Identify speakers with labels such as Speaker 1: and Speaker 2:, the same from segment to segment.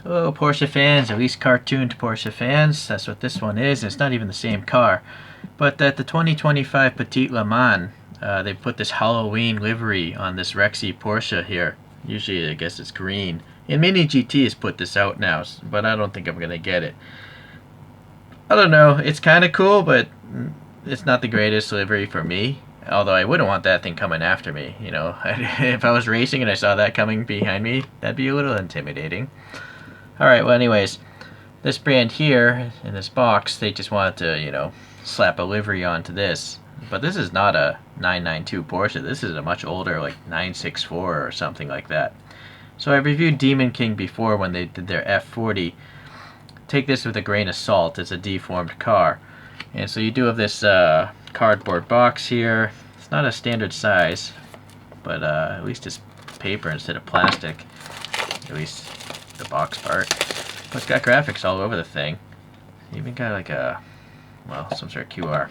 Speaker 1: Hello Porsche fans, at least cartooned Porsche fans. That's what this one is, and it's not even the same car. But at the 2025 Petite Le Mans, they put this Halloween livery on this Rexy Porsche here. Usually I guess it's green. And Mini GT has put this out now, but I don't think I'm going to get it. I don't know, it's kind of cool, but it's not the greatest livery for me. Although I wouldn't want that thing coming after me, you know. If I was racing and I saw that coming behind me, that'd be a little intimidating. Alright, well anyways, this brand here, in this box, they just wanted to, you know, slap a livery onto this. But this is not a 992 Porsche, this is a much older, like 964 or something like that. So I reviewed Demon King before when they did their F40. Take this with a grain of salt, it's a deformed car. And so you do have this cardboard box here. It's not a standard size, but at least it's paper instead of plastic. At least the box part. But it's got graphics all over the thing. Even got like a, well, some sort of QR.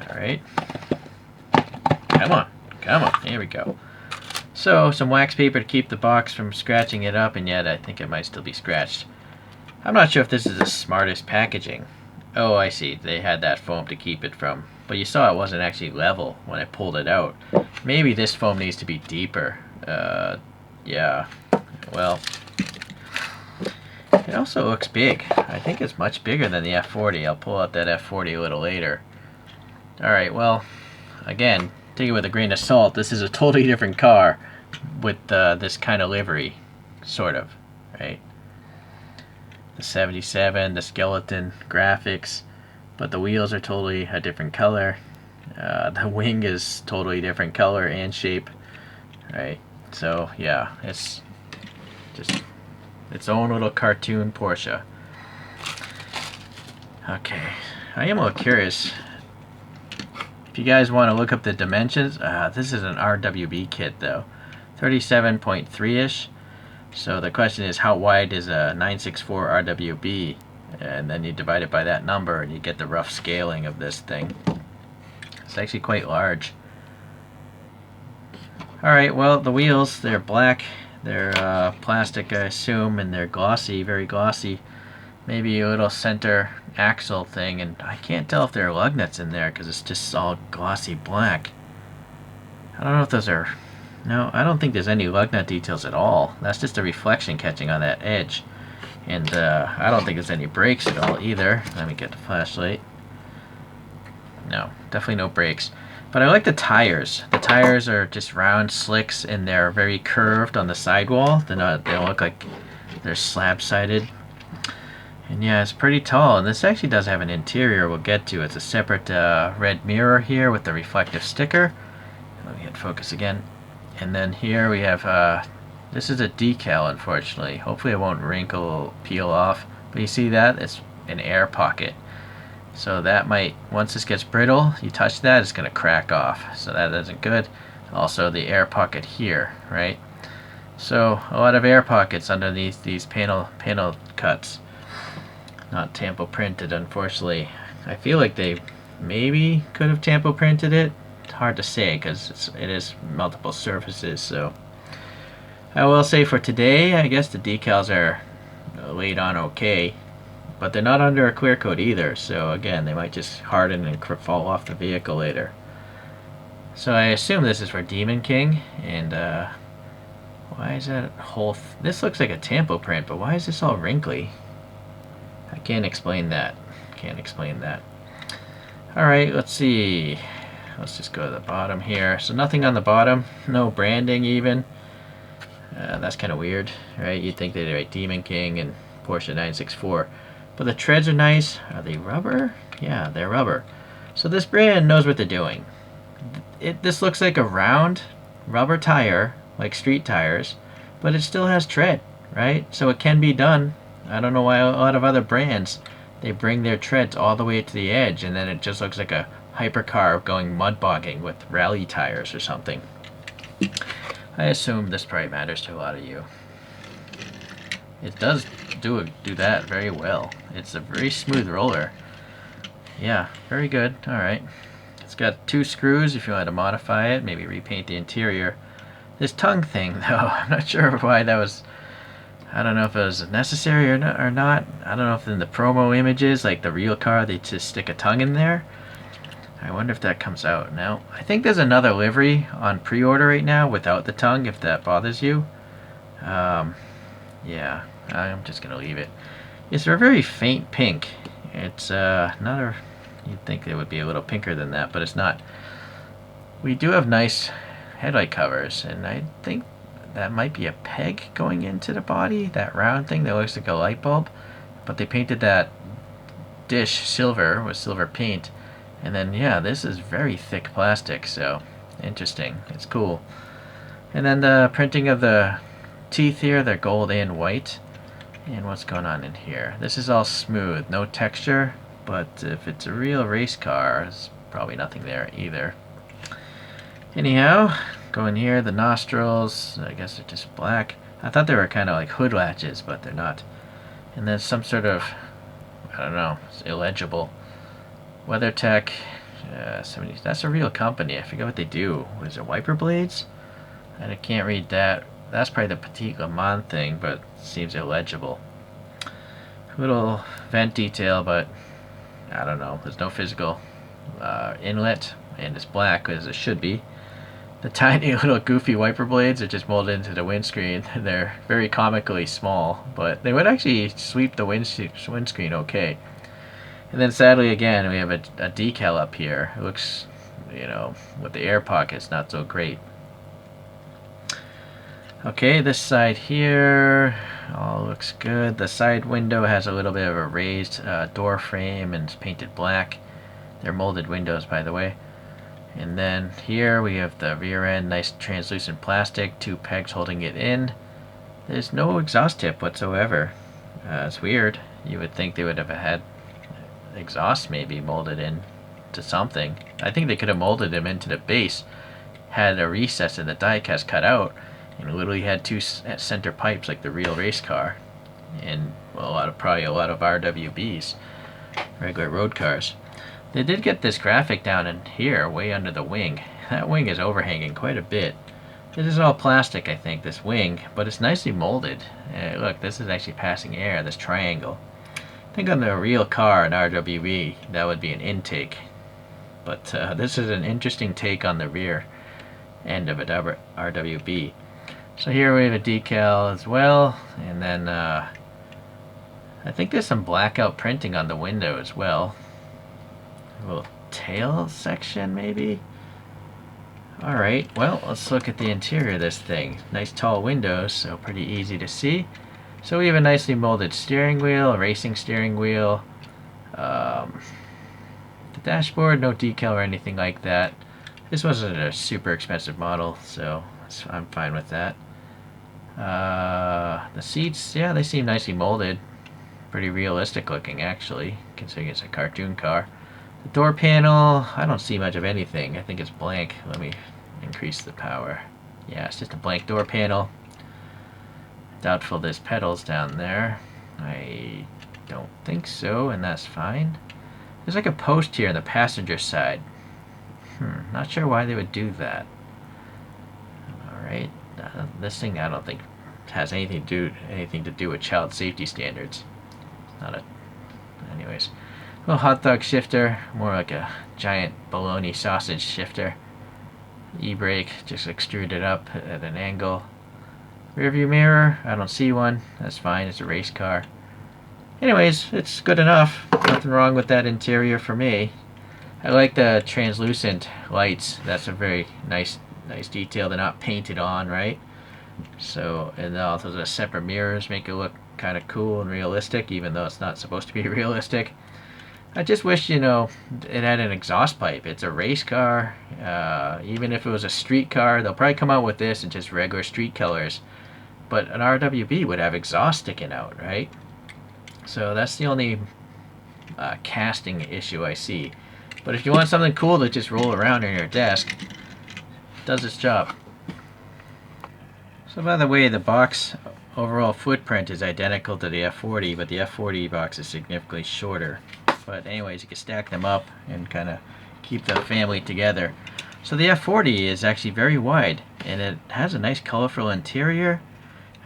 Speaker 1: Alright. Come on, here we go. So, some wax paper to keep the box from scratching it up, and yet I think it might still be scratched. I'm not sure if this is the smartest packaging. Oh, I see, they had that foam to keep it from, but you saw it wasn't actually level when I pulled it out. Maybe this foam needs to be deeper. Yeah, well, it also looks big. I think it's much bigger than the F40. I'll pull out that F40 a little later. Alright, well, again, take it with a grain of salt. This is a totally different car with this kind of livery, sort of, right? The 77, the skeleton graphics, but the wheels are totally a different color. The wing is totally different color and shape, right? So yeah, it's just its own little cartoon Porsche. Okay, I am a little curious. If you guys want to look up the dimensions, this is an RWB kit though, 37.3-ish. So the question is, how wide is a 964 RWB? And then you divide it by that number and you get the rough scaling of this thing. It's actually quite large. Alright, well, the wheels, they're black. They're plastic, I assume, and they're glossy, very glossy. Maybe a little center axle thing, and I can't tell if there are lug nuts in there because it's just all glossy black. I don't know if those are... No, I don't think there's any lug nut details at all. That's just a reflection catching on that edge. And I don't think there's any brakes at all either. Let me get the flashlight. No, definitely no brakes. But I like the tires. The tires are just round slicks and they're very curved on the sidewall. They don't look like they're slab-sided. And yeah, it's pretty tall. And this actually does have an interior we'll get to. It's a separate red mirror here with the reflective sticker. Let me hit focus again. And then here we have, this is a decal, unfortunately. Hopefully it won't wrinkle, peel off. But you see that? It's an air pocket. So that might, once this gets brittle, you touch that, it's going to crack off. So that isn't good. Also the air pocket here, right? So a lot of air pockets underneath these panel cuts. Not tampo printed, unfortunately. I feel like they maybe could have tampo printed it. It's hard to say because it is multiple surfaces. So I will say for today, I guess the decals are laid on okay, but they're not under a clear coat either. So again, they might just harden and fall off the vehicle later. So I assume this is for Demon King. And why is that whole? This looks like a tampo print, but why is this all wrinkly? I can't explain that. Can't explain that. All right, let's see. Let's just go to the bottom here. So nothing on the bottom, no branding even. That's kind of weird, right? You'd think they'd write Demon King and Porsche 964. But the treads are nice. Are they rubber? Yeah, they're rubber. So this brand knows what they're doing. This looks like a round rubber tire, like street tires, but it still has tread, right? So it can be done. I don't know why a lot of other brands, they bring their treads all the way to the edge and then it just looks like a hypercar going mud bogging with rally tires or something. I assume this probably matters to a lot of you. It does do that very well. It's a very smooth roller. Yeah, very good. Alright. It's got 2 screws if you want to modify it, maybe repaint the interior. This tongue thing, though, I'm not sure why that was. I don't know if it was necessary or not. I don't know if in the promo images, like the real car, they just stick a tongue in there. I wonder if that comes out now. I think there's another livery on pre-order right now without the tongue, if that bothers you. Yeah, I'm just gonna leave it. It's a very faint pink. It's not a. You'd think it would be a little pinker than that, but it's not. We do have nice headlight covers, and I think that might be a peg going into the body, that round thing that looks like a light bulb. But they painted that dish silver with silver paint, and then yeah, this is very thick plastic, so interesting. It's cool. And then the printing of the teeth here, they're gold and white. And what's going on in here? This is all smooth, no texture, but if it's a real race car, there's probably nothing there either. Anyhow, go in here, the nostrils, I guess they're just black. I thought they were kind of like hood latches, but they're not. And then some sort of, I don't know, it's illegible. WeatherTech, 70s. That's a real company. I forget what they do. What is it, wiper blades? And I can't read that. That's probably the Petit Le Mans thing, but it seems illegible. Little vent detail, but I don't know. There's no physical inlet, and it's black as it should be. The tiny little goofy wiper blades are just molded into the windscreen. They're very comically small, but they would actually sweep the windscreen okay. And then sadly again, we have a decal up here. It looks, you know, with the air pockets, not so great. Okay, this side here all looks good. The side window has a little bit of a raised door frame and it's painted black. They're molded windows, by the way. And then here we have the rear end, nice translucent plastic, two pegs holding it in. There's no exhaust tip whatsoever. It's weird. You would think they would have had exhaust maybe molded in to something. I think they could have molded them into the base, had a recess in the diecast cut out, and literally had two center pipes like the real race car, and well, probably a lot of RWBs, regular road cars. They did get this graphic down in here, way under the wing. That wing is overhanging quite a bit. This is all plastic, I think, this wing, but it's nicely molded. Look, this is actually passing air, this triangle. I think on the real car in RWB, that would be an intake. But this is an interesting take on the rear end of an RWB. So here we have a decal as well, and then I think there's some blackout printing on the window as well. A little tail section maybe? Alright, well, let's look at the interior of this thing. Nice tall windows, so pretty easy to see. So we have a nicely molded steering wheel, a racing steering wheel. The dashboard, no decal or anything like that. This wasn't a super expensive model, so I'm fine with that. The seats, yeah, they seem nicely molded. Pretty realistic looking, actually, considering it's a cartoon car. The door panel, I don't see much of anything. I think it's blank. Let me increase the power. Yeah, it's just a blank door panel. Doubtful there's pedals down there. I don't think so, and that's fine. There's like a post here on the passenger side. Not sure why they would do that. Alright, this thing I don't think has anything to do with child safety standards. Not a... Anyways. Little hot dog shifter, more like a giant bologna sausage shifter. E-brake, just extruded up at an angle. Rear view mirror, I don't see one. That's fine, it's a race car. Anyways, it's good enough. Nothing wrong with that interior for me. I like the translucent lights. That's a very nice detail. They're not painted on, right? So, and also the separate mirrors make it look kind of cool and realistic, even though it's not supposed to be realistic. I just wish, you know, it had an exhaust pipe. It's a race car. Even if it was a street car, they'll probably come out with this in just regular street colors. But an RWB would have exhaust sticking out, right? So that's the only casting issue I see. But if you want something cool to just roll around on your desk, it does its job. So by the way, the box overall footprint is identical to the F40, but the F40 box is significantly shorter. But anyways, you can stack them up and kind of keep the family together. So the F40 is actually very wide. and it has a nice colorful interior.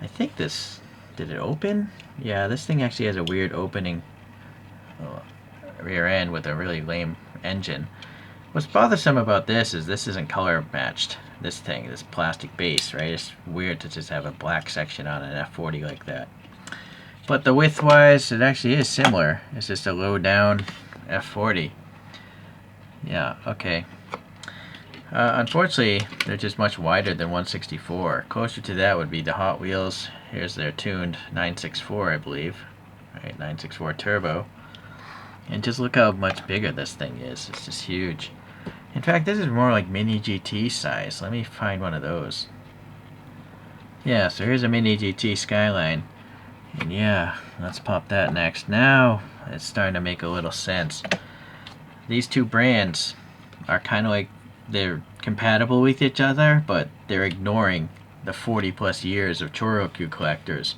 Speaker 1: I think this, did it open? Yeah, this thing actually has a weird opening rear end with a really lame engine. What's bothersome about this isn't color matched. This thing, this plastic base, right? It's weird to just have a black section on an F40 like that. But the width wise, it actually is similar. It's just a low down F40. Yeah, okay. Unfortunately, they're just much wider than 164. Closer to that would be the Hot Wheels. Here's their tuned 964, I believe. Right, 964 Turbo. And just look how much bigger this thing is. It's just huge. In fact, this is more like Mini GT size. Let me find one of those. Yeah, so here's a Mini GT Skyline. And yeah, let's pop that next. Now, it's starting to make a little sense. These two brands are kind of like, they're compatible with each other, but they're ignoring the 40 plus years of Chorokyu collectors.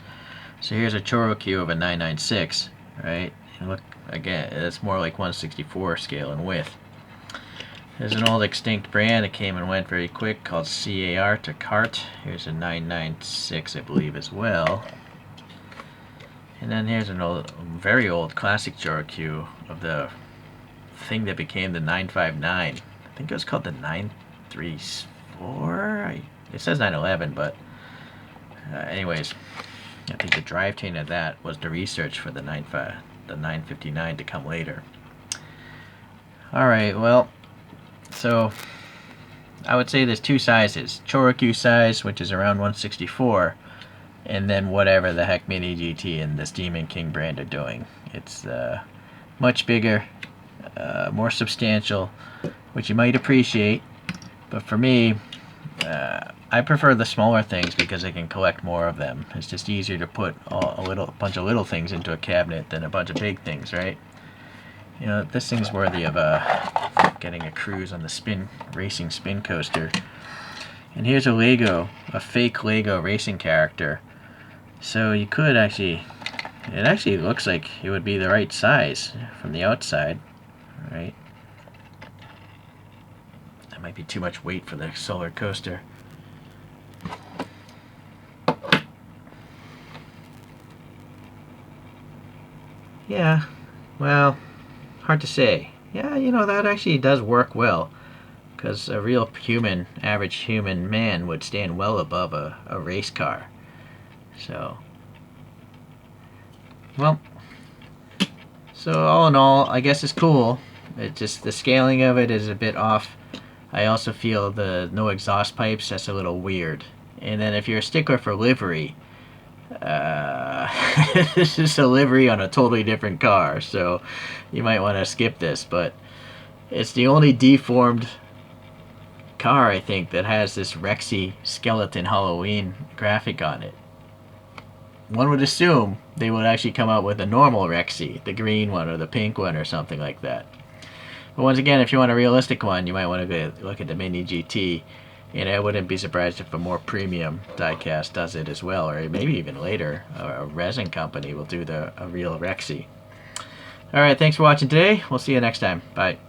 Speaker 1: So here's a Chorokyu of a 996, right? And look, again, it's more like 164 scale in width. There's an old extinct brand that came and went very quick called CAR to Cart. Here's a 996, I believe, as well. And then here's an old, very old classic Chorokyu of the thing that became the 959. I think it was called the 934. It says 911, but anyways, I think the drivetrain of that was the research for the 959 to come later. Alright, well, so I would say there's two sizes. Chorokyu size, which is around 164, and then whatever the heck Mini GT and this Demon King brand are doing. It's much bigger, more substantial, which you might appreciate, but for me, I prefer the smaller things because I can collect more of them. It's just easier to put a bunch of little things into a cabinet than a bunch of big things, right? You know, this thing's worthy of getting a cruise on the racing spin coaster. And here's a Lego, a fake Lego racing character. So you could actually, it actually looks like it would be the right size from the outside, right? That might be too much weight for the solar coaster. Yeah, well, hard to say. Yeah, you know, that actually does work well, because a real human, average human man would stand well above a race car. So, well, so all in all, I guess it's cool. It just, the scaling of it is a bit off. I also feel the no exhaust pipes, that's a little weird. And then if you're a stickler for livery, this is a livery on a totally different car, so you might want to skip this, but it's the only deformed car, I think, that has this Rexy skeleton Halloween graphic on it. One would assume they would actually come out with a normal Rexy, the green one or the pink one or something like that. But once again, if you want a realistic one, you might want to look at the Mini GT, and I wouldn't be surprised if a more premium diecast does it as well, or maybe even later, a resin company will do a real Rexy. Alright, thanks for watching today. We'll see you next time. Bye.